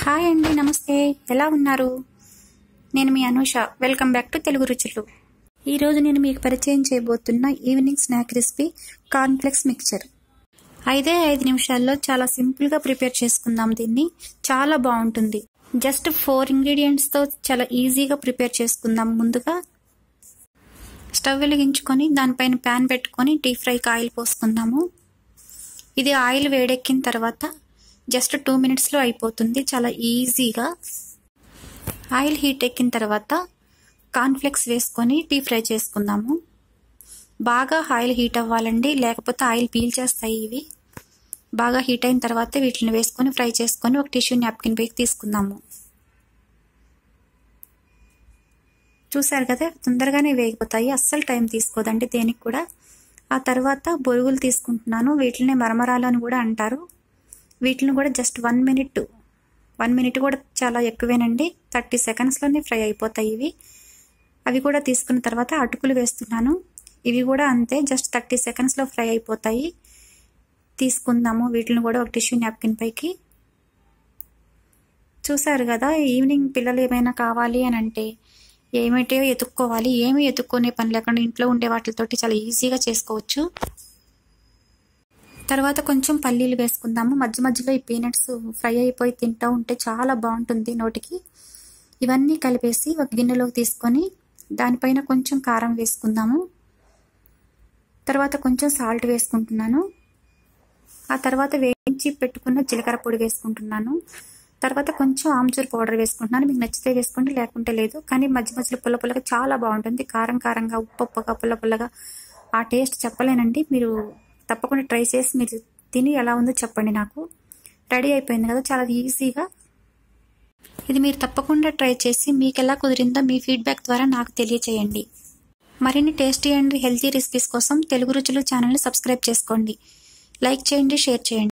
Hi అండి, నమస్తే. ఎలా ఉన్నారు? నేను మీ Anusha. Welcome back to Telugu Ruchulu. ఈరోజు నేను మీకు పరిచయం చేయబోతున్న evening snack recipe cornflakes mixture. 5 నిమిషాల్లో చాలా సింపుల్గా ప్రిపేర్ చేసుకుందాం. దీన్ని చాలా బాగుంటుంది. జస్ట్ 4 ఇంగ్రీడియంట్స్తో చాలా ఈజీగా ప్రిపేర్ చేసుకుందాం. ముందుగా స్టవ్ వెలిగించుకొని దానిపైన ప్యాన్ పెట్టుకొని డీప్ ఫ్రైకి ఆయిల్ పోసుకుందాము. ఇది ఆయిల్ వేడెక్కిన తర్వాత జస్ట్ 2 మినిట్స్లో అయిపోతుంది, చాలా ఈజీగా. ఆయిల్ హీట్ ఎక్కిన తర్వాత కార్న్ఫ్లెక్స్ వేసుకొని డీప్ ఫ్రై చేసుకుందాము. బాగా ఆయిల్ హీట్ అవ్వాలండి, లేకపోతే ఆయిల్ పీల్చేస్తాయి ఇవి. బాగా హీట్ అయిన తర్వాత వీటిని వేసుకొని ఫ్రై చేసుకొని ఒక టిష్యూ నాప్కిన్ పైకి తీసుకుందాము. చూసారు కదా, తొందరగానే వేగిపోతాయి, అస్సలు టైం తీసుకోదండి దేనికి కూడా. ఆ తర్వాత బొరుగులు తీసుకుంటున్నాను. వీటిని మరమరాలు అని కూడా అంటారు. వీటిని కూడా జస్ట్ 1 మినిట్ కూడా చాలా ఎక్కువేనండి. 30 సెకండ్స్లోనే ఫ్రై అయిపోతాయి ఇవి. అవి కూడా తీసుకున్న తర్వాత అటుకులు వేస్తున్నాను. ఇవి కూడా అంతే, జస్ట్ 30 సెకండ్స్లో ఫ్రై అయిపోతాయి. తీసుకుందాము వీటిని కూడా ఒక టిష్యూ నాప్కిన్ పైకి. చూసారు కదా, ఈవినింగ్ పిల్లలు ఏమైనా కావాలి అని అంటే ఏమిటో ఎత్తుక్కోవాలి. ఏమీ ఎత్తుక్కునే పని లేకుండా ఇంట్లో ఉండే వాటితోటి చాలా ఈజీగా చేసుకోవచ్చు. తర్వాత కొంచెం పల్లీలు వేసుకుందాము. మధ్య మధ్యలో ఈ పీనట్స్ ఫ్రై అయిపోయి తింటూ ఉంటే చాలా బాగుంటుంది నోటికి. ఇవన్నీ కలిపేసి ఒక గిన్నెలోకి తీసుకొని దానిపైన కొంచెం కారం వేసుకుందాము. తర్వాత కొంచెం సాల్ట్ వేసుకుంటున్నాను. ఆ తర్వాత వేయించి పెట్టుకున్న జీలకర్ర పొడి వేసుకుంటున్నాను. తర్వాత కొంచెం ఆమ్చూర్ పౌడర్ వేసుకుంటున్నాను. మీకు నచ్చితే వేసుకోండి, లేకుంటే లేదు. కానీ మధ్య మధ్యలో పుల్ల పుల్లగా చాలా బాగుంటుంది. కారం కారంగా, ఉప్పు ఉప్పుగా, పుల్ల పుల్లగా ఆ టేస్ట్ చెప్పలేనండి. మీరు తప్పకుండా ట్రై చేసి మీరు తిని ఎలా ఉందో చెప్పండి నాకు. రెడీ అయిపోయింది కదా, చాలా ఈజీగా. ఇది మీరు తప్పకుండా ట్రై చేసి మీకు ఎలా కుదిరిందో మీ ఫీడ్బ్యాక్ ద్వారా నాకు తెలియచేయండి. మరిన్ని టేస్టీ అండ్ హెల్తీ రెసిపీస్ కోసం తెలుగు రుచులు ఛానల్ని సబ్స్క్రైబ్ చేసుకోండి. లైక్ చేయండి, షేర్ చేయండి.